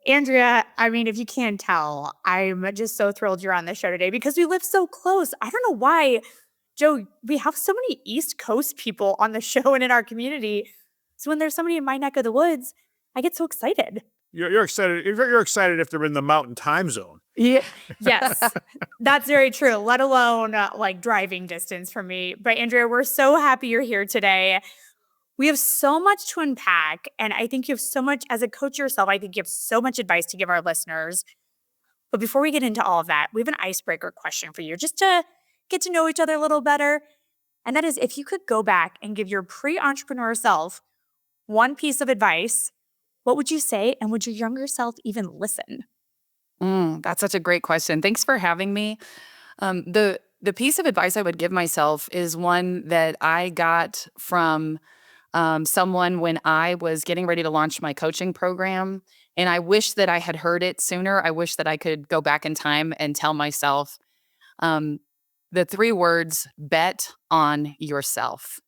Andrea, I mean, if you can't tell, I'm just so thrilled you're on the show today because we live so close. I don't know why, Joe, we have so many East Coast people on the show and in our community. So when there's somebody in my neck of the woods, I get so excited. You're excited. You're excited if they're in the mountain time zone. Yeah. Yes, that's very true, let alone like driving distance from me. But Andrea, we're so happy you're here today. We have so much to unpack. And I think you have so much, as a coach yourself, I think you have so much advice to give our listeners. But before we get into all of that, we have an icebreaker question for you just to get to know each other a little better. And that is, if you could go back and give your pre-entrepreneur self one piece of advice, what would you say? And would your younger self even listen? That's such a great question. Thanks for having me. The piece of advice I would give myself is one that I got from someone when I was getting ready to launch my coaching program. And I wish that I had heard it sooner. I wish that I could go back in time and tell myself the 3 words, bet on yourself.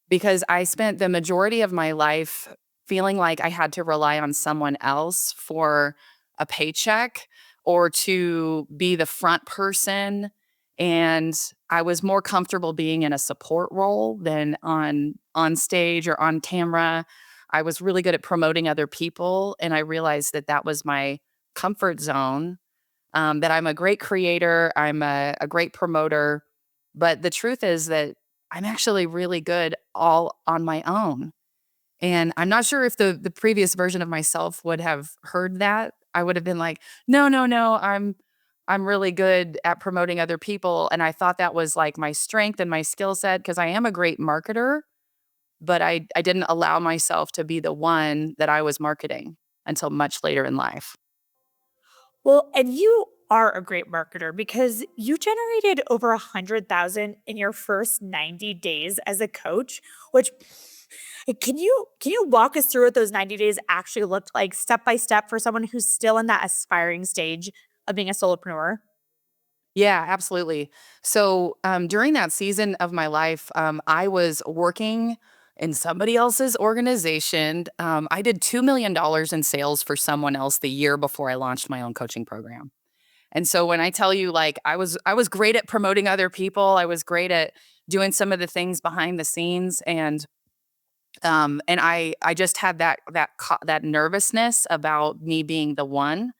Because I spent the majority of my life feeling like I had to rely on someone else for a paycheck or to be the front person. And I was more comfortable being in a support role than on stage or on camera. I was really good at promoting other people, and I realized that that was my comfort zone, that I'm a great creator, I'm a great promoter, but the truth is that I'm actually really good all on my own. And I'm not sure if the previous version of myself would have heard that. I would have been like, "No, no, no, I'm really good at promoting other people." And I thought that was like my strength and my skill set because I am a great marketer, but I didn't allow myself to be the one that I was marketing until much later in life. Well, and you are a great marketer because you generated over 100,000 in your first 90 days as a coach, which can you walk us through what those 90 days actually looked like step by step for someone who's still in that aspiring stage of being a solopreneur? Yeah, absolutely. So during that season of my life, I was working in somebody else's organization. I did $2 million in sales for someone else the year before I launched my own coaching program. And so when I tell you, like, I was great at promoting other people, I was great at doing some of the things behind the scenes, and I just had that nervousness about me being the one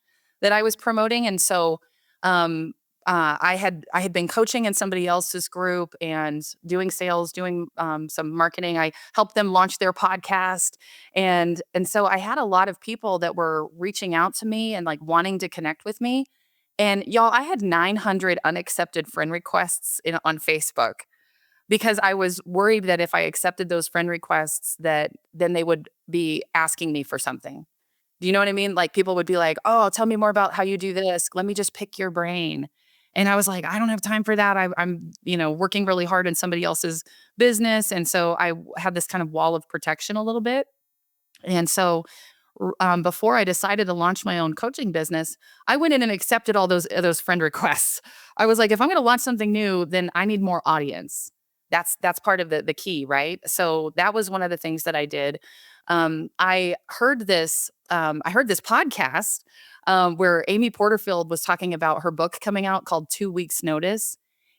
that I was promoting. And so I had been coaching in somebody else's group and doing sales, doing some marketing. I helped them launch their podcast, and so I had a lot of people that were reaching out to me and like wanting to connect with me. And y'all, I had 900 unaccepted friend requests on Facebook because I was worried that if I accepted those friend requests, that then they would be asking me for something. Do you know what I mean? Like people would be like, "Oh, tell me more about how you do this. Let me just pick your brain." And I was like, "I don't have time for that. I'm working really hard in somebody else's business." And so I had this kind of wall of protection a little bit. And so before I decided to launch my own coaching business, I went in and accepted all those friend requests. I was like, if I'm going to launch something new, then I need more audience. That's part of the key, right? So that was one of the things that I did. I heard this podcast where Amy Porterfield was talking about her book coming out called 2 Weeks Notice,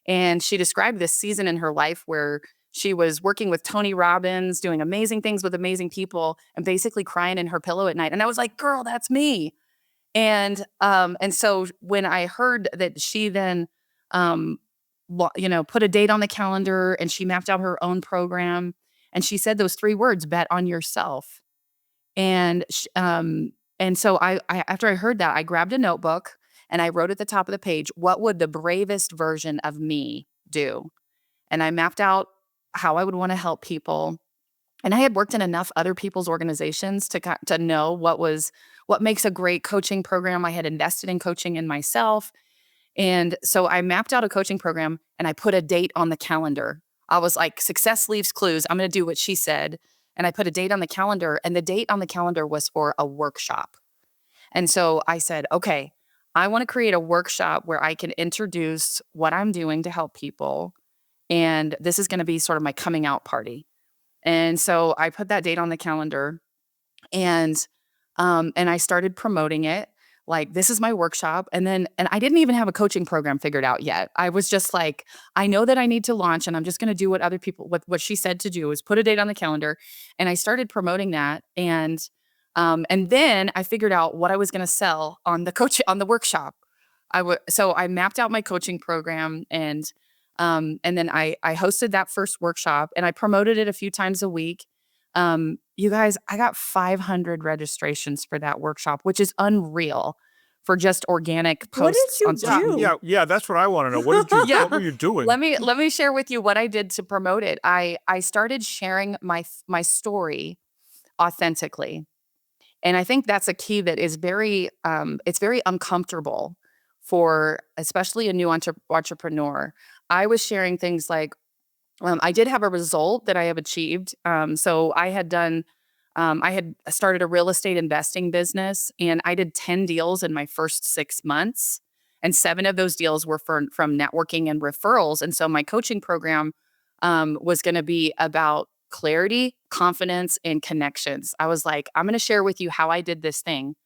and she described this season in her life where she was working with Tony Robbins, doing amazing things with amazing people, and basically crying in her pillow at night. And I was like, "Girl, that's me." And so when I heard that she then, put a date on the calendar and she mapped out her own program, and she said those 3 words, "Bet on yourself." And so I after I heard that, I grabbed a notebook and I wrote at the top of the page, what would the bravest version of me do? And I mapped out how I would want to help people. And I had worked in enough other people's organizations to know what makes a great coaching program. I had invested in coaching in myself. And so I mapped out a coaching program and I put a date on the calendar. I was like, success leaves clues. I'm going to do what she said. And I put a date on the calendar, and the date on the calendar was for a workshop. And so I said, okay, I want to create a workshop where I can introduce what I'm doing to help people. And this is going to be sort of my coming out party. And so I put that date on the calendar, and And I started promoting it. Like, this is my workshop. And I didn't even have a coaching program figured out yet. I was just like, I know that I need to launch, and I'm just going to do what she said to do, is put a date on the calendar. And I started promoting that. And then I figured out what I was going to sell on the workshop. So I mapped out my coaching program, and then I hosted that first workshop, and I promoted it a few times a week. You guys, I got 500 registrations for that workshop, which is unreal for just organic What did posts you on social do? Yeah, that's what I want to know. What Yeah. were you doing? Let me share with you what I did to promote it. I started sharing my story authentically. And I think that's a key that is it's very uncomfortable for especially a new entrepreneur. I was sharing things like, I did have a result that I have achieved. So I had started a real estate investing business, and I did 10 deals in my first 6 months. And 7 of those deals were from networking and referrals. And so my coaching program was going to be about clarity, confidence, and connections. I was like, I'm going to share with you how I did this thing.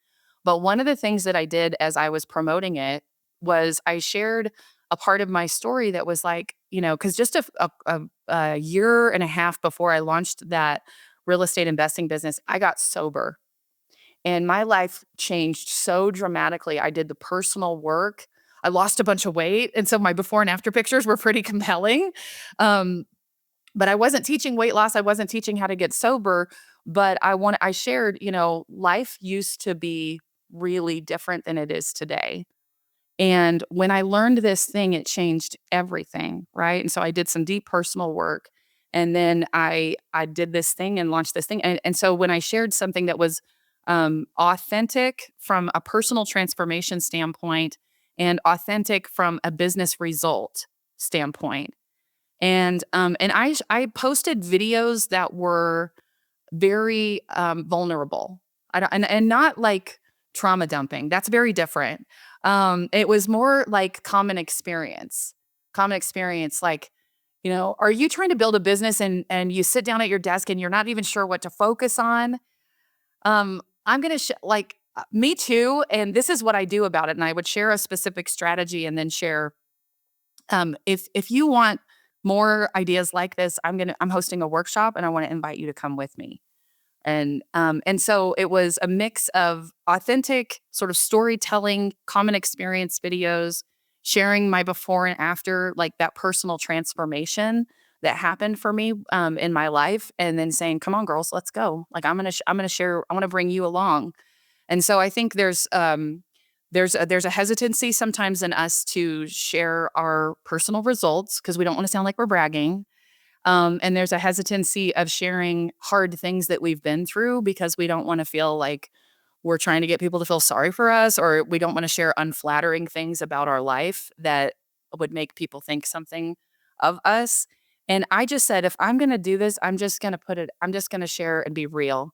But one of the things that I did as I was promoting it was I shared a part of my story that was like, because just a year and a half before I launched that real estate investing business, I got sober, and my life changed so dramatically. I did the personal work. I lost a bunch of weight. And so my before and after pictures were pretty compelling. Um, but I wasn't teaching weight loss. I wasn't teaching how to get sober. But I shared, life used to be really different than it is today. And when I learned this thing, it changed everything, right? And so I did some deep personal work. And then I did this thing and launched this thing. And so when I shared something that was authentic from a personal transformation standpoint and authentic from a business result standpoint, and I posted videos that were very vulnerable. I don't, and not like trauma dumping. That's very different. It was more like common experience. Common experience, like, are you trying to build a business and you sit down at your desk and you're not even sure what to focus on? I'm gonna me too, and this is what I do about it. And I would share a specific strategy and then share if you want more ideas like this, I'm hosting a workshop and I want to invite you to come with me. And so it was a mix of authentic sort of storytelling, common experience videos, sharing my before and after, like that personal transformation that happened for me in my life, and then saying, "Come on, girls, let's go! Like I'm gonna share. I want to bring you along." And so I think there's a hesitancy sometimes in us to share our personal results because we don't want to sound like we're bragging. And there's a hesitancy of sharing hard things that we've been through because we don't want to feel like we're trying to get people to feel sorry for us, or we don't want to share unflattering things about our life that would make people think something of us. And I just said, if I'm going to do this, I'm just going to share and be real,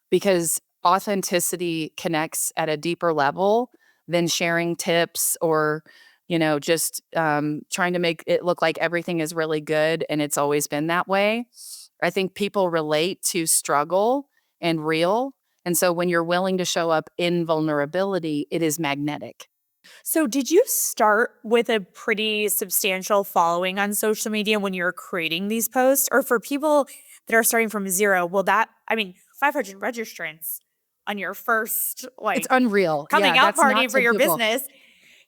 because authenticity connects at a deeper level than sharing tips or just trying to make it look like everything is really good and it's always been that way. I think people relate to struggle and real. And so when you're willing to show up in vulnerability, it is magnetic. So, did you start with a pretty substantial following on social media when you were creating these posts? Or for people that are starting from zero, 500 registrants on your first It's unreal. coming Yeah, out that's party not for your typical. business?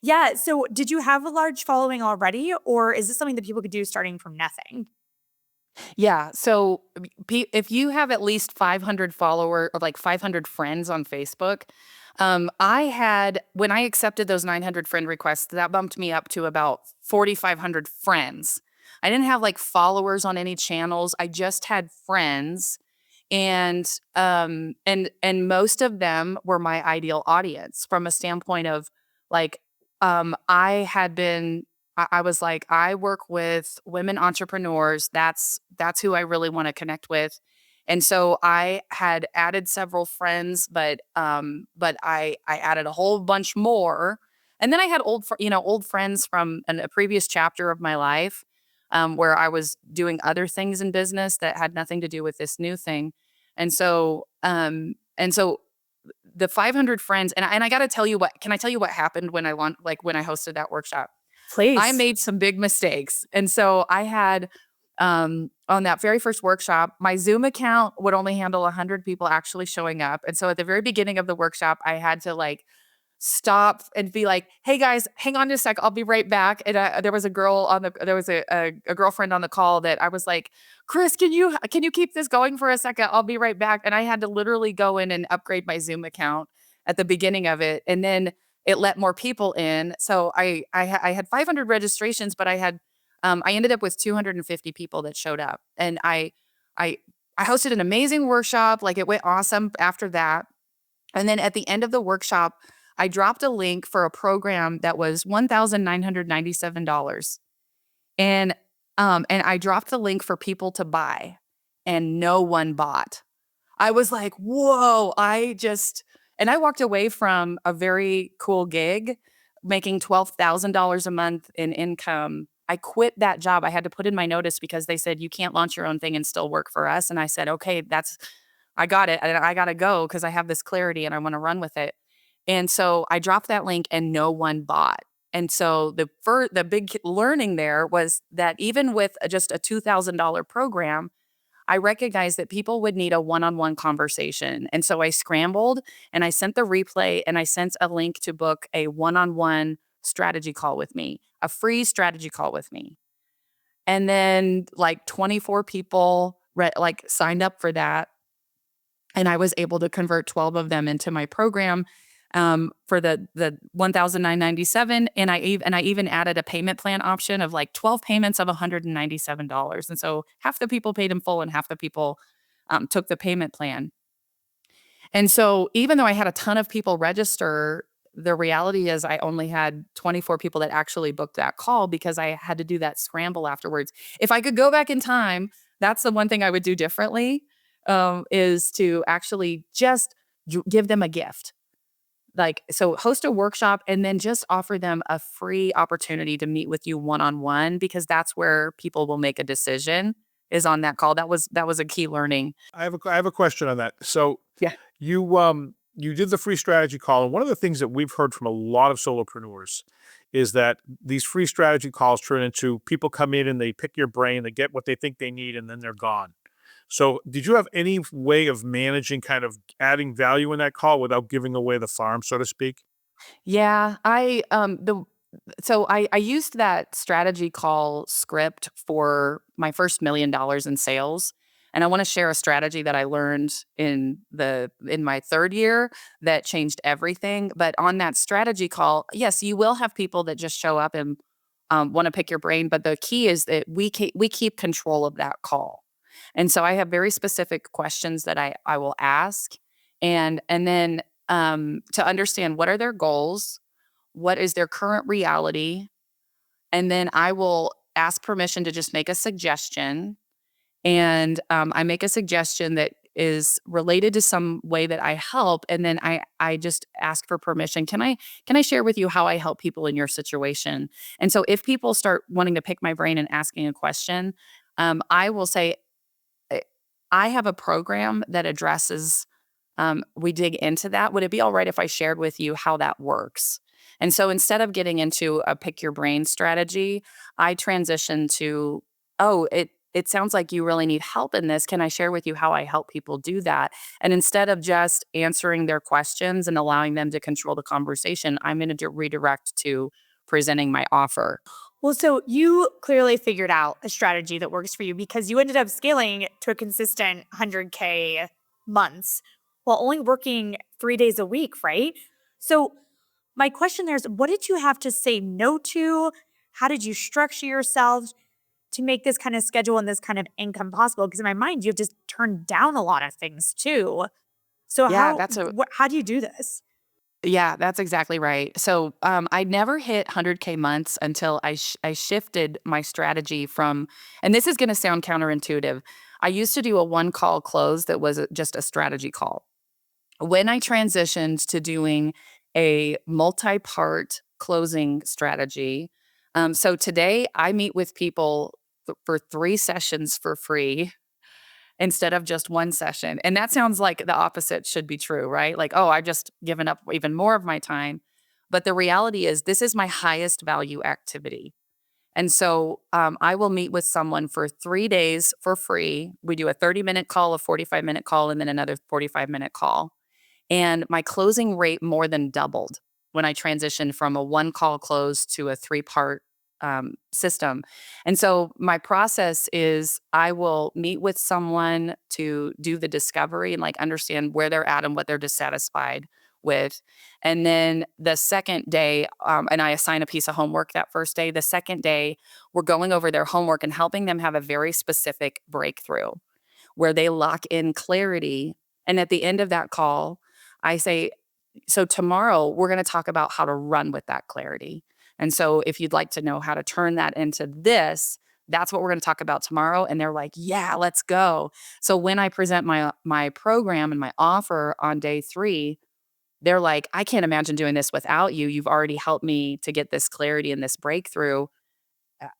Yeah. So, did you have a large following already, or is this something that people could do starting from nothing? Yeah. So if you have at least 500 follower or like 500 friends on Facebook, when I accepted those 900 friend requests, that bumped me up to about 4,500 friends. I didn't have like followers on any channels. I just had friends, and most of them were my ideal audience from a standpoint of like, I had been I was like, I work with women entrepreneurs. That's who I really want to connect with. And so I had added several friends, but I added a whole bunch more. And then I had old friends from a previous chapter of my life, where I was doing other things in business that had nothing to do with this new thing. And so the 500 friends, and I got to tell you can I tell you what happened when I hosted that workshop? I Please. made some big mistakes. And so I had, on that very first workshop, my Zoom account would only handle 100 people actually showing up. And so at the very beginning of the workshop, I had to like stop and be like, "Hey guys, hang on just a sec. I'll be right back." And there was a girlfriend on the call that I was like, "Chris, can you keep this going for a second? I'll be right back." And I had to literally go in and upgrade my Zoom account at the beginning of it. And then it let more people in. So I had 500 registrations, but I ended up with 250 people that showed up. And I I hosted an amazing workshop. Like, it went awesome after that. And then at the end of the workshop, I dropped a link for a program that was $1,997. And I dropped the link for people to buy, and no one bought. I was like, "Whoa." And I walked away from a very cool gig making $12,000 a month in income. I quit that job. I had to put in my notice because they said, "You can't launch your own thing and still work for us." And I said, "Okay, I got it. And I got to go because I have this clarity and I want to run with it." And so I dropped that link and no one bought. And so the big learning there was that even with just a $2,000 program, I recognized that people would need a one-on-one conversation. And so I scrambled and I sent the replay and I sent a link to book a one-on-one strategy call with me, a free strategy call with me. And then like 24 people signed up for that. And I was able to convert 12 of them into my program, for the 1,997. And I even added a payment plan option of like 12 payments of $197. And so half the people paid in full and half the people took the payment plan. And so even though I had a ton of people register, the reality is I only had 24 people that actually booked that call because I had to do that scramble afterwards. If I could go back in time, that's the one thing I would do differently, is to actually just give them a gift. Like, so host a workshop and then just offer them a free opportunity to meet with you one-on-one, because that's where people will make a decision, is on that call. That was a key learning. I have a question on that. So Yeah. you did the free strategy call, and one of the things that we've heard from a lot of solopreneurs is that these free strategy calls turn into people come in and they pick your brain, they get what they think they need, and then they're gone. So did you have any way of managing kind of adding value in that call without giving away the farm, so to speak? Yeah, I used that strategy call script for my first $1 million in sales. And I want to share a strategy that I learned in my third year that changed everything. But on that strategy call, yes, you will have people that just show up and want to pick your brain. But the key is that we keep control of that call. And so I have very specific questions that I will ask, and then to understand what are their goals, what is their current reality, and then I will ask permission to just make a suggestion. And I make a suggestion that is related to some way that I help, and then I just ask for permission. Can I share with you how I help people in your situation? And so if people start wanting to pick my brain and asking a question, I will say, "I I have a program that addresses." We dig into that. Would it be all right if I shared with you how that works? And so instead of getting into a pick your brain strategy, I transition to, "Oh, it sounds like you really need help in this. Can I share with you how I help people do that?" And instead of just answering their questions and allowing them to control the conversation, I'm going to redirect to presenting my offer. Well, so you clearly figured out a strategy that works for you because you ended up scaling to a consistent 100K months while only working 3 days a week, right? So, my question there is, what did you have to say no to? How did you structure yourself to make this kind of schedule and this kind of income possible? Because in my mind, you've just turned down a lot of things too. So, Yeah, that's a how do you do this? Yeah, that's exactly right. So, I never hit 100K months until I shifted my strategy from, and this is going to sound counterintuitive. I used to do a one call close that was just a strategy call. When I transitioned to doing a multi-part closing strategy, so today I meet with people for 3 sessions for free. instead of just one session. And that sounds like the opposite should be true, right? Like, oh, I've just given up even more of my time. But the reality is, this is my highest value activity. And so I will meet with someone for 3 days for free. We do a 30-minute call, a 45-minute call, and then another 45-minute call. And my closing rate more than doubled when I transitioned from a one call close to a 3-part system. And so my process is I will meet with someone to do the discovery and like understand where they're at and what they're dissatisfied with. And then the second day, and I assign a piece of homework that first day. The second day, we're going over their homework and helping them have a very specific breakthrough where they lock in clarity. And at the end of that call, I say, so tomorrow we're going to talk about how to run with that clarity. And so if you'd like to know how to turn that into this, that's what we're going to talk about tomorrow. And they're like, yeah, let's go. So when I present my program and my offer on day 3, they're like, I can't imagine doing this without you. You've already helped me to get this clarity and this breakthrough.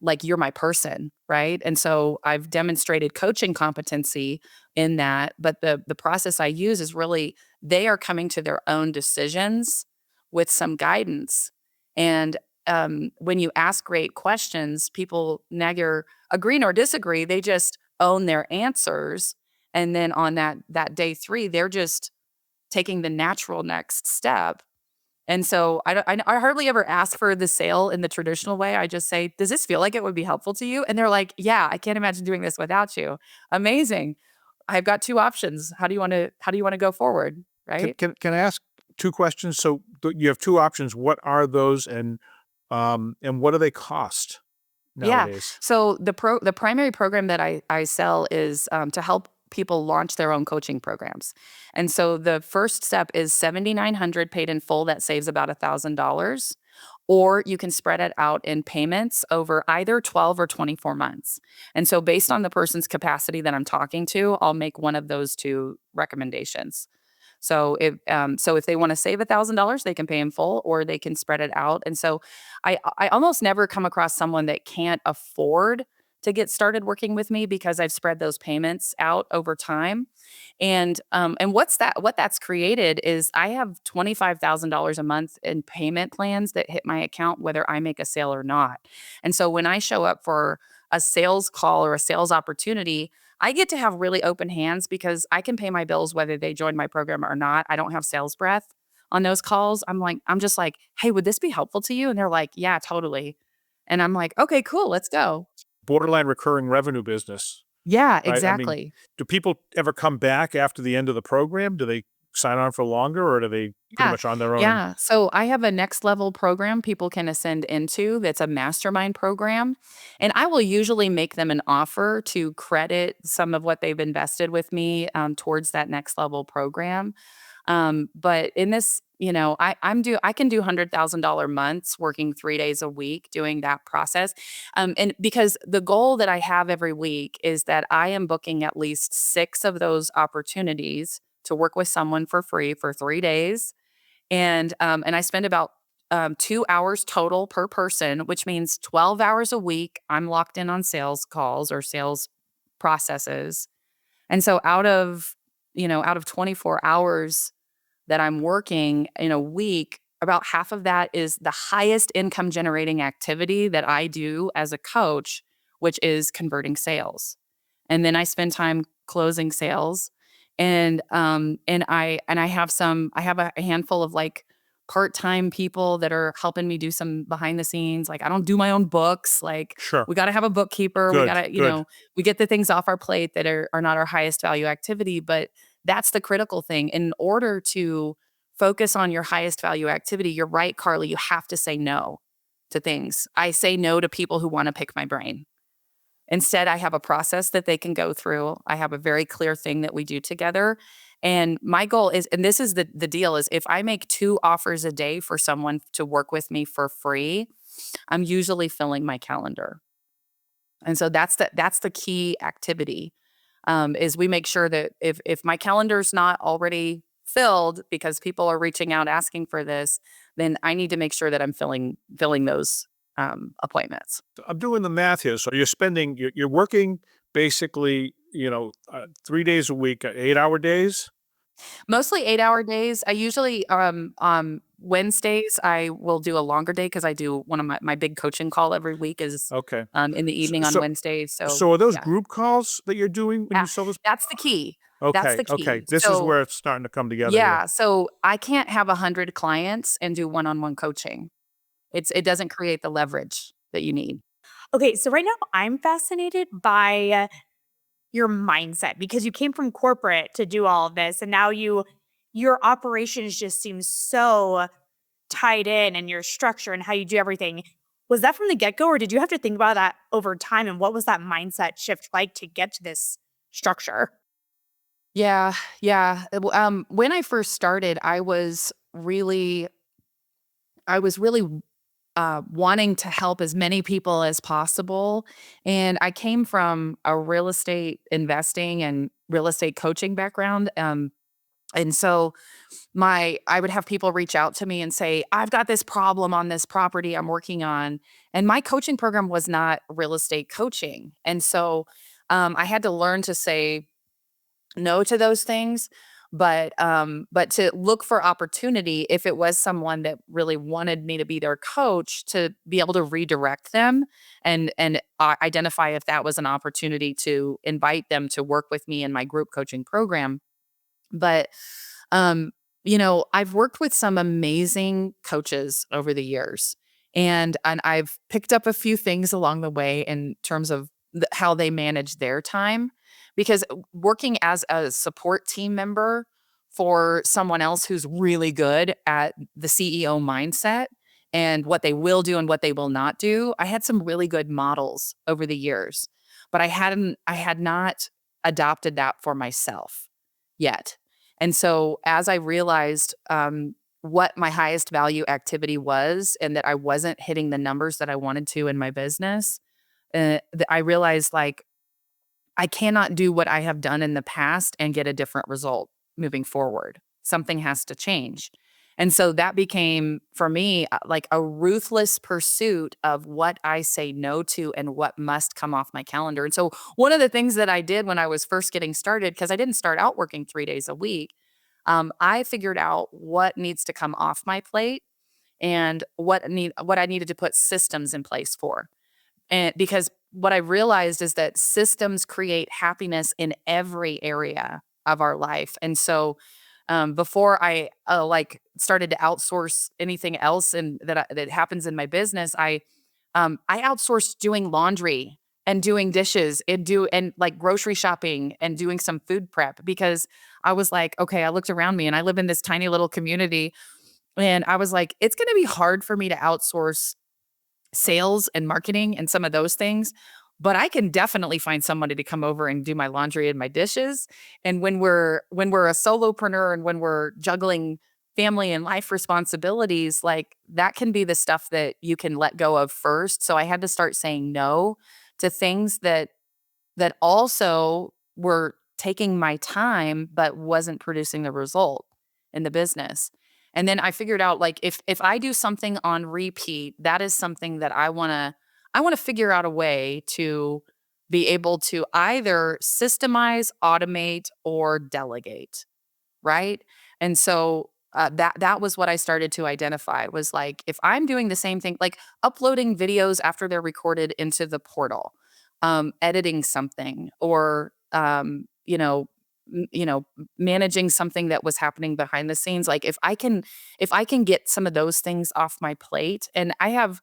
Like, you're my person, right? And so I've demonstrated coaching competency in that, but the process I use is really they are coming to their own decisions with some guidance. And when you ask great questions, people neither agree nor disagree. They just own their answers. And then on that day 3, they're just taking the natural next step. And so I hardly ever ask for the sale in the traditional way. I just say, does this feel like it would be helpful to you? And they're like, yeah, I can't imagine doing this without you. Amazing. I've got 2 options. How do you want to go forward? Right. Can I ask 2 questions? So you have 2 options. What are those, and what do they cost Yeah. nowadays? So the primary program that I sell is to help people launch their own coaching programs. And so the first step is $7,900 paid in full. That saves about $1,000. Or you can spread it out in payments over either 12 or 24 months. And so based on the person's capacity that I'm talking to, I'll make one of those 2 recommendations. So if they want to save $1,000, they can pay in full, or they can spread it out. And so I almost never come across someone that can't afford to get started working with me because I've spread those payments out over time. And what that's created is I have $25,000 a month in payment plans that hit my account whether I make a sale or not. And so when I show up for a sales call or a sales opportunity, I get to have really open hands because I can pay my bills whether they join my program or not. I don't have sales breath on those calls. I'm just like, hey, would this be helpful to you? And they're like, yeah, totally. And I'm like, okay, cool, let's go. Borderline recurring revenue business, Yeah, right? I mean, exactly. do people ever come back after the end of the program? Do they sign on for longer, or are they pretty Yeah. much on their own? Yeah. So I have a next level program people can ascend into that's a mastermind program. And I will usually make them an offer to credit some of what they've invested with me towards that next level program. But in this, I can do $100,000 months working 3 days a week doing that process. And because the goal that I have every week is that I am booking at least 6 of those opportunities to work with someone for free for 3 days. And I spend about 2 hours total per person, which means 12 hours a week. I'm locked in on sales calls or sales processes. And so out of 24 hours that I'm working in a week, about half of that is the highest income generating activity that I do as a coach, which is converting sales. And then I spend time closing sales. And I have a handful of like part-time people that are helping me do some behind the scenes. Like, I don't do my own books. Like, Sure. we got to have a bookkeeper. We got Good, to, good. we get the things off our plate that are not our highest value activity, but that's the critical thing. In order to focus on your highest value activity, you're right, Carly, you have to say no to things. I say no to people who want to pick my brain. Instead, I have a process that they can go through. I have a very clear thing that we do together. And my goal is, and this is the deal, is if I make 2 offers a day for someone to work with me for free, I'm usually filling my calendar. And so that's the key activity, is we make sure that if my calendar's not already filled because people are reaching out asking for this, then I need to make sure that I'm filling those appointments. I'm doing the math here. So you're working basically, 3 days a week, 8-hour days? Mostly 8-hour days. I usually, Wednesdays, I will do a longer day because I do one of my big coaching call every week is, Okay. in the So, evening on so, Wednesdays. So, so are those yeah. group calls that you're doing when Yeah, you sell this? that's the key. That's Okay. the Okay. key. This is So, where it's starting to come together here. yeah, so I can't have 100 clients and do one-on-one coaching. It doesn't create the leverage that you need. Okay, so right now I'm fascinated by your mindset because you came from corporate to do all of this and now your operations just seem so tied in and your structure and how you do everything. Was that from the get-go or did you have to think about that over time and what was that mindset shift like to get to this structure? Yeah, yeah. When I first started, I was really wanting to help as many people as possible. And I came from a real estate investing and real estate coaching background. And so I would have people reach out to me and say, I've got this problem on this property I'm working on. And my coaching program was not real estate coaching. And so I had to learn to say no to those things, but to look for opportunity if it was someone that really wanted me to be their coach to be able to redirect them and identify if that was an opportunity to invite them to work with me in my group coaching program. But um, I've worked with some amazing coaches over the years, and I've picked up a few things along the way in terms of how they manage their time. Because working as a support team member for someone else who's really good at the CEO mindset and what they will do and what they will not do, I had some really good models over the years, but I had not adopted that for myself yet. And so as I realized what my highest value activity was and that I wasn't hitting the numbers that I wanted to in my business, I realized like I cannot do what I have done in the past and get a different result moving forward. Something has to change. And so that became for me like a ruthless pursuit of what I say no to and what must come off my calendar. And so one of the things that I did when I was first getting started, because I didn't start out working 3 days a week, I figured out what needs to come off my plate and what I needed to put systems in place for. And because what I realized is that systems create happiness in every area of our life. And so before I like started to outsource anything else and that happens in my business, I outsourced doing laundry and doing dishes and like grocery shopping and doing some food prep because I was like, okay, I looked around me and I live in this tiny little community and I was like, it's going to be hard for me to outsource sales and marketing and some of those things, but I can definitely find somebody to come over and do my laundry and my dishes. And when we're a solopreneur and when we're juggling family and life responsibilities, like that can be the stuff that you can let go of first. So I had to start saying no to things that also were taking my time but wasn't producing the result in the business. And then I figured out like if I do something on repeat, that is something that I want to figure out a way to be able to either systemize, automate or delegate, right? And so that was what I started to identify was like if I'm doing the same thing, like uploading videos after they're recorded into the portal, editing something, or managing something that was happening behind the scenes. Like if I can get some of those things off my plate, and I have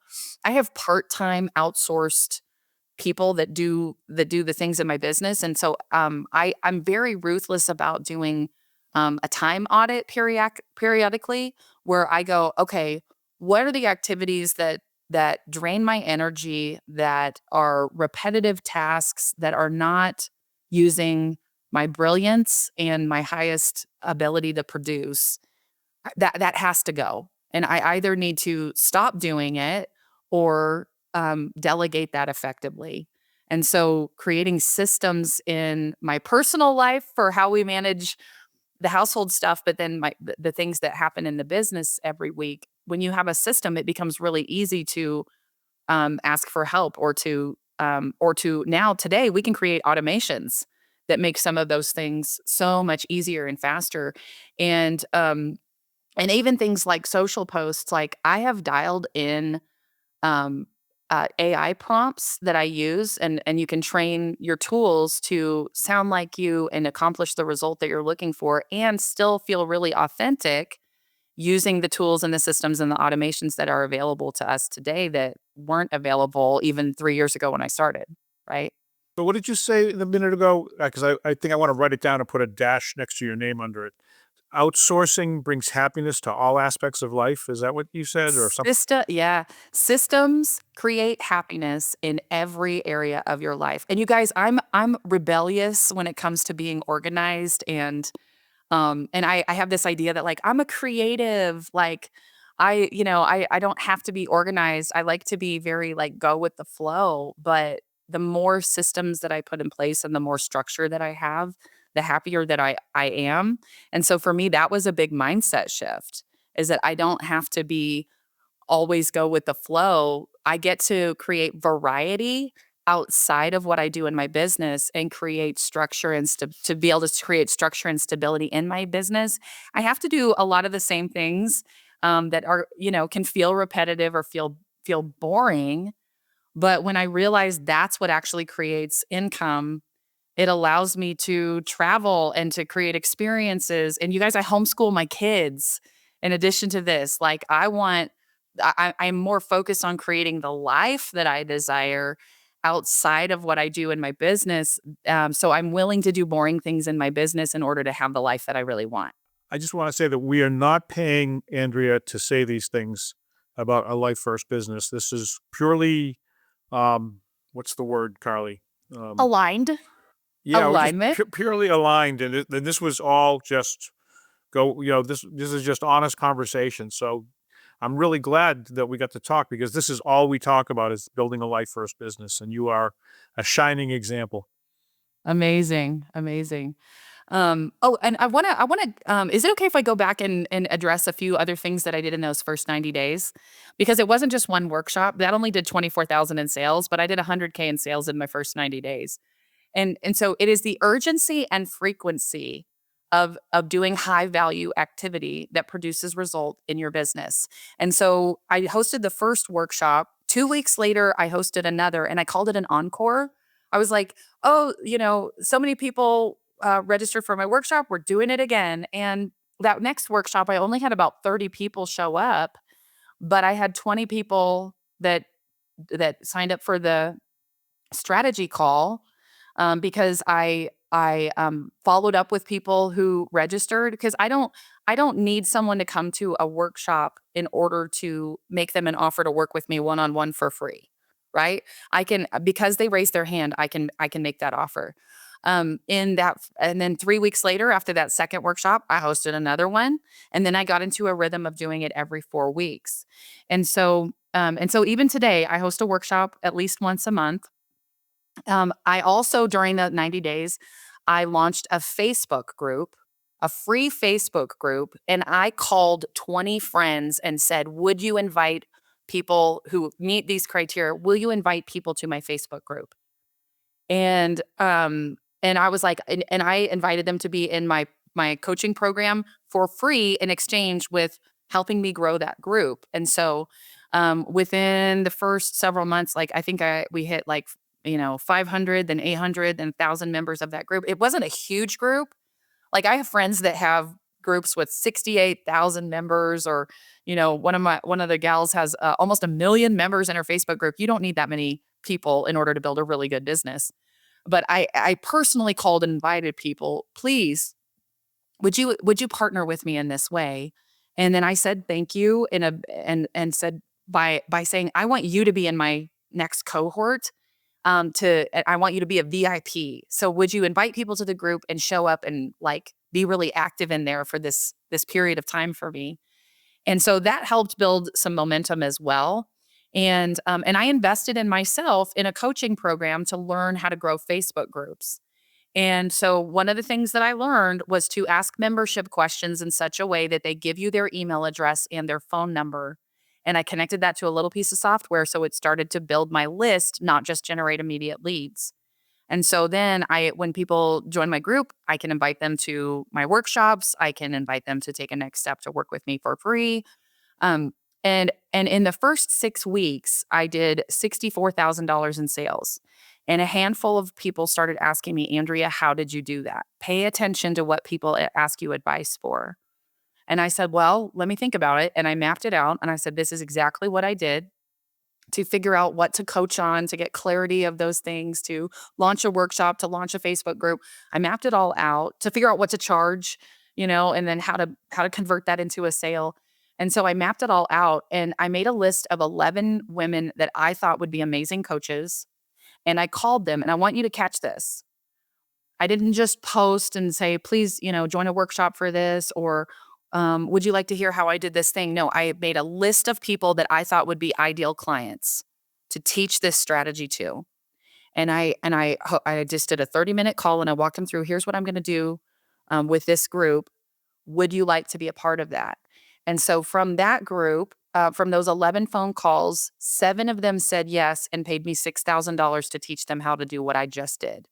part time outsourced people that do the things in my business. And so I'm very ruthless about doing a time audit periodically where I go, okay, what are the activities that drain my energy, that are repetitive tasks, that are not using my brilliance and my highest ability to produce, that has to go. And I either need to stop doing it or delegate that effectively. And so creating systems in my personal life for how we manage the household stuff, but then the things that happen in the business every week. When you have a system, it becomes really easy to ask for help or to or to now today, we can create automations that make some of those things so much easier and faster. And even things like social posts, like I have dialed in um, AI prompts that I use, and you can train your tools to sound like you and accomplish the result that you're looking for, and still feel really authentic using the tools and the systems and the automations that are available to us today that weren't available even 3 years ago when I started, right? So what did you say a minute ago? Because I think I want to write it down and put a dash next to your name under it. Outsourcing brings happiness to all aspects of life. Is that what you said, or something? Yeah. Systems create happiness in every area of your life. And you guys, I'm rebellious when it comes to being organized, and I have this idea that like I'm a creative, like I don't have to be organized. I like to be very like go with the flow, but the more systems that I put in place and the more structure that I have, the happier that I am. And so for me, that was a big mindset shift, is that I don't have to be always go with the flow. I get to create variety outside of what I do in my business and create structure and to be able to create structure and stability in my business. I have to do a lot of the same things that are, can feel repetitive or feel boring. But when I realize that's what actually creates income, it allows me to travel and to create experiences. And you guys, I homeschool my kids. In addition to this, like I'm more focused on creating the life that I desire outside of what I do in my business. So I'm willing to do boring things in my business in order to have the life that I really want. I just want to say that we are not paying Andrea to say these things about a life first business. This is purely, what's the word, Carly? Um, Aligned. yeah, we're just Alignment. purely aligned, and this was all just go. This is just honest conversation. So I'm really glad that we got to talk, because this is all we talk about is building a life first business, and you are a shining example. Amazing. Amazing. Oh, and is it okay if I go back and address a few other things that I did in those first 90 days? Because it wasn't just one workshop that only did 24,000 in sales, but I did 100K in sales in my first 90 days. And so it is the urgency and frequency of doing high value activity that produces result in your business. And so I hosted the first workshop. 2 weeks later, I hosted another, and I called it an encore. I was like, oh, so many people registered for my workshop. We're doing it again. And that next workshop, I only had about 30 people show up, but I had 20 people that signed up for the strategy call, because I followed up with people who registered, because I don't need someone to come to a workshop in order to make them an offer to work with me one-on-one for free, right? I can, because they raised their hand, I can make that offer. And then 3 weeks later, after that second workshop, I hosted another one, and then I got into a rhythm of doing it every 4 weeks. And so even today, I host a workshop at least once a month. I also, during the 90 days, I launched a Facebook group, a free Facebook group, and I called 20 friends and said, would you invite people who meet these criteria? Will you invite people to my Facebook group? And I was like, and I invited them to be in my coaching program for free in exchange with helping me grow that group. And so within the first several months, like I think we hit like 500, then 800, then 1,000 members of that group. It wasn't a huge group. Like I have friends that have groups with 68,000 members, or one of the gals has almost 1 million members in her Facebook group. You don't need that many people in order to build a really good business. But I personally called and invited people, please, would you partner with me in this way? And then I said thank you and said by saying I want you to be in my next cohort. I want you to be a VIP. So would you invite people to the group and show up and like be really active in there for this period of time for me? And so that helped build some momentum as well. And I invested in myself in a coaching program to learn how to grow Facebook groups. And so one of the things that I learned was to ask membership questions in such a way that they give you their email address and their phone number. And I connected that to a little piece of software. So it started to build my list, not just generate immediate leads. And so then when people join my group, I can invite them to my workshops. I can invite them to take a next step to work with me for free. Um, and in the first 6 weeks, I did $64,000 in sales. And a handful of people started asking me, Andrea, how did you do that? Pay attention to what people ask you advice for. And I said, well, let me think about it. And I mapped it out. And I said, this is exactly what I did to figure out what to coach on, to get clarity of those things, to launch a workshop, to launch a Facebook group. I mapped it all out to figure out what to charge, and then how to convert that into a sale. And so I mapped it all out and I made a list of 11 women that I thought would be amazing coaches. And I called them, and I want you to catch this. I didn't just post and say, please, join a workshop for this, or would you like to hear how I did this thing? No, I made a list of people that I thought would be ideal clients to teach this strategy to. And I just did a 30-minute call and I walked them through, here's what I'm going to do with this group. Would you like to be a part of that? And so from that group, from those 11 phone calls, 7 of them said yes and paid me $6,000 to teach them how to do what I just did.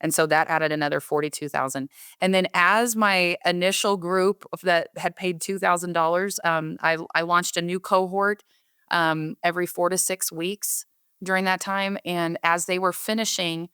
And so that added another $42,000. And then as my initial group that had paid $2,000, I launched a new cohort every 4 to 6 weeks during that time. And as they were finishing,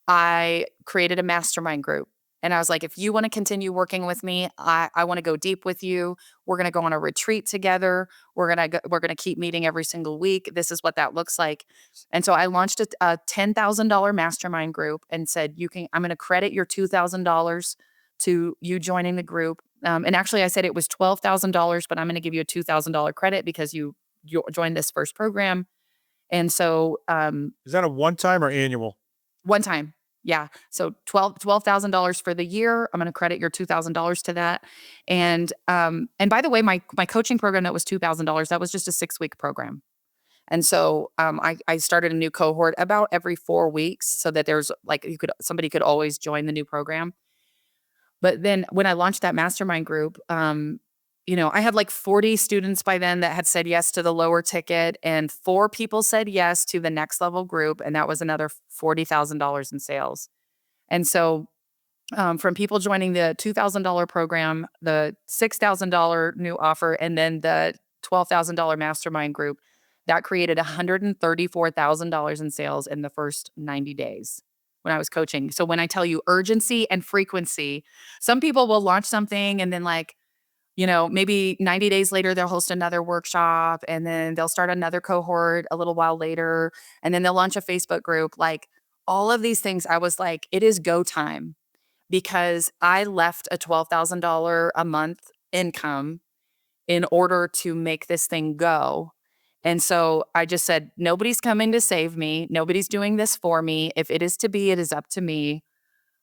I created a mastermind group. And I was like, if you want to continue working with me, I want to go deep with you. We're going to go on a retreat together. We're going to keep meeting every single week. This is what that looks like. And so I launched a $10,000 mastermind group and said, I'm going to credit your $2,000 to you joining the group. And actually I said it was $12,000, but I'm going to give you a $2,000 credit because you joined this first program. And so, is that a one-time or annual? One time. Yeah. So $12,000 for the year. I'm going to credit your $2,000 to that. And by the way, my coaching program, that was $2,000. That was just a 6-week program. And so I started a new cohort about every 4 weeks so that there's somebody could always join the new program. But then when I launched that mastermind group, I had like 40 students by then that had said yes to the lower ticket, and 4 people said yes to the next level group. And that was another $40,000 in sales. And so from people joining the $2,000 program, the $6,000 new offer, and then the $12,000 mastermind group, that created $134,000 in sales in the first 90 days when I was coaching. So when I tell you urgency and frequency, some people will launch something and then maybe 90 days later, they'll host another workshop, and then they'll start another cohort a little while later, and then they'll launch a Facebook group. Like all of these things, I was like, it is go time, because I left a $12,000 a month income in order to make this thing go. And so I just said, nobody's coming to save me. Nobody's doing this for me. If it is to be, it is up to me.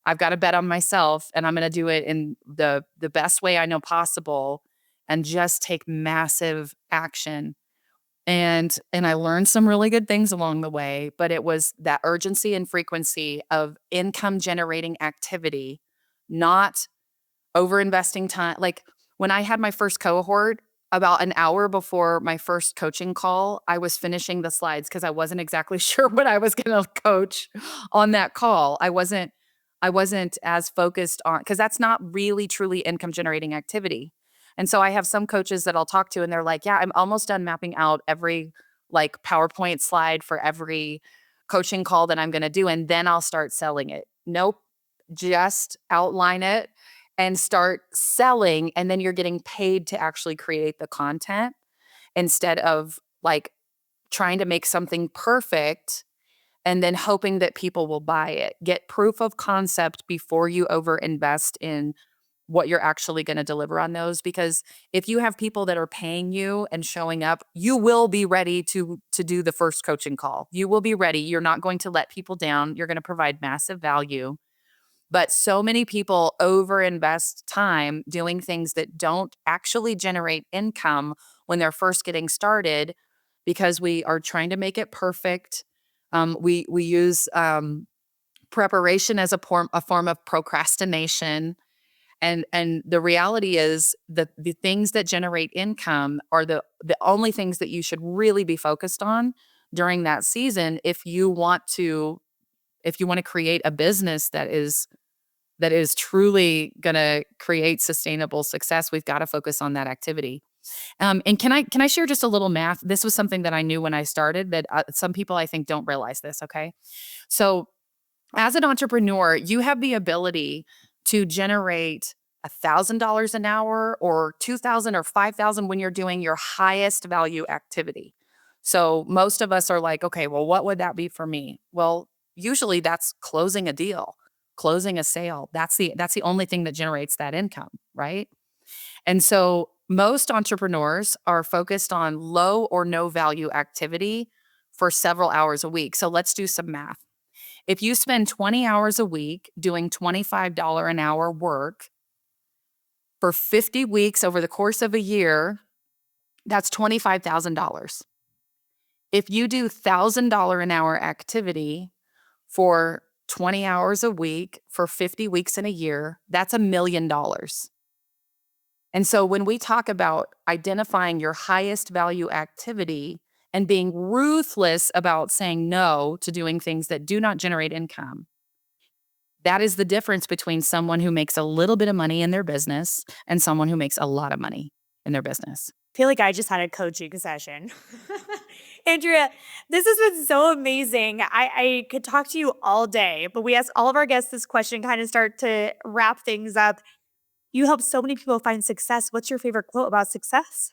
I've got to bet on myself, and I'm going to do it in the best way I know possible and just take massive action. And I learned some really good things along the way, but it was that urgency and frequency of income generating activity, not over investing time. Like when I had my first cohort, about an hour before my first coaching call, I was finishing the slides because I wasn't exactly sure what I was going to coach on that call. I wasn't as focused on, because that's not really truly income generating activity. And so I have some coaches that I'll talk to and they're like, yeah, I'm almost done mapping out every PowerPoint slide for every coaching call that I'm going to do. And then I'll start selling it. Nope. Just outline it and start selling. And then you're getting paid to actually create the content instead of trying to make something perfect and then hoping that people will buy it. Get proof of concept before you overinvest in what you're actually going to deliver on those. Because if you have people that are paying you and showing up, you will be ready to do the first coaching call. You will be ready. You're not going to let people down. You're going to provide massive value. But so many people overinvest time doing things that don't actually generate income when they're first getting started, because we are trying to make it perfect. We use preparation as a form of procrastination. And the reality is that the things that generate income are the only things that you should really be focused on during that season if you want to create a business that is truly going to create sustainable success. We've got to focus on that activity. And can I share just a little math? This was something that I knew when I started that some people I think don't realize this. Okay, so as an entrepreneur, you have the ability to generate $1,000 an hour or 2,000 or 5,000 when you're doing your highest value activity. So most of us are like, okay, well, what would that be for me? Well, usually that's closing a deal, closing a sale. That's the only thing that generates that income, right? And so most entrepreneurs are focused on low or no value activity for several hours a week. So let's do some math. If you spend 20 hours a week doing $25 an hour work for 50 weeks over the course of a year, that's $25,000. If you do $1,000 an hour activity for 20 hours a week for 50 weeks in a year, that's $1 million. And so when we talk about identifying your highest value activity and being ruthless about saying no to doing things that do not generate income, that is the difference between someone who makes a little bit of money in their business and someone who makes a lot of money in their business. I feel like I just had a coaching session. Andrea, this has been so amazing. I could talk to you all day, but we ask all of our guests this question, kind of start to wrap things up. You help so many people find success. What's your favorite quote about success?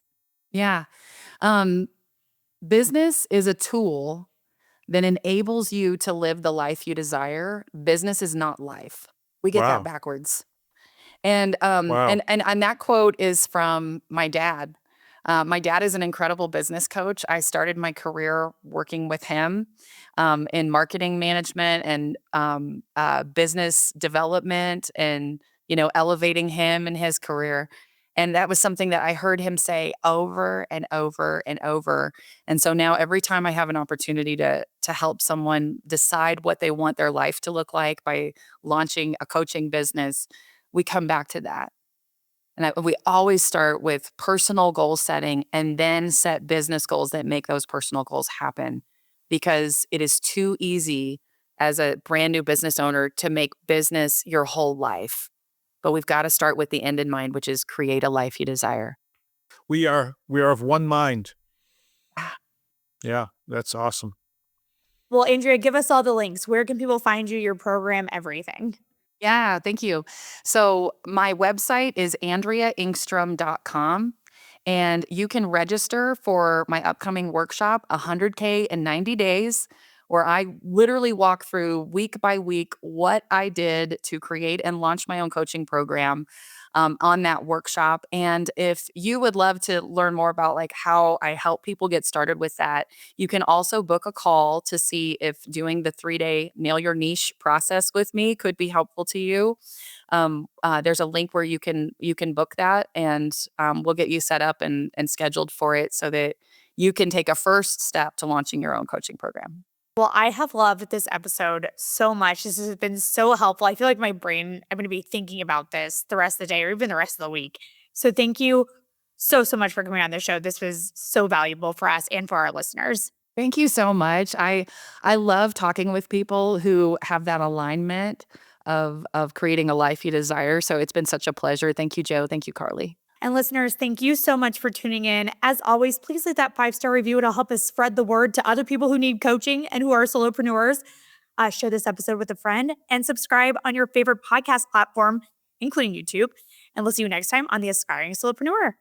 Yeah. Business is a tool that enables you to live the life you desire. Business is not life. We get that Wow. backwards. And Wow. and that quote is from my dad. My dad is an incredible business coach. I started my career working with him in marketing management and business development, and elevating him in his career. And that was something that I heard him say over and over and over. And so now every time I have an opportunity to help someone decide what they want their life to look like by launching a coaching business, we come back to that. And we always start with personal goal setting and then set business goals that make those personal goals happen, because it is too easy as a brand new business owner to make business your whole life. But we've got to start with the end in mind, which is create a life you desire. We are of one mind. Yeah, that's awesome. Well, Andrea, give us all the links. Where can people find you, your program, everything? Yeah, thank you. So my website is andreaengstrom.com. And you can register for my upcoming workshop, 100K in 90 days, where I literally walk through week by week what I did to create and launch my own coaching program on that workshop. And if you would love to learn more about like how I help people get started with that, you can also book a call to see if doing the 3-day nail your niche process with me could be helpful to you. There's a link where you can book that, and we'll get you set up and scheduled for it so that you can take a first step to launching your own coaching program. Well, I have loved this episode so much. This has been so helpful. I feel like I'm going to be thinking about this the rest of the day or even the rest of the week. So thank you so much for coming on the show. This was so valuable for us and for our listeners. Thank you so much. I love talking with people who have that alignment of creating a life you desire. So it's been such a pleasure. Thank you, Joe. Thank you, Carly. And listeners, thank you so much for tuning in. As always, please leave that 5-star review. It'll help us spread the word to other people who need coaching and who are solopreneurs. Share this episode with a friend and subscribe on your favorite podcast platform, including YouTube. And we'll see you next time on the Aspiring Solopreneur.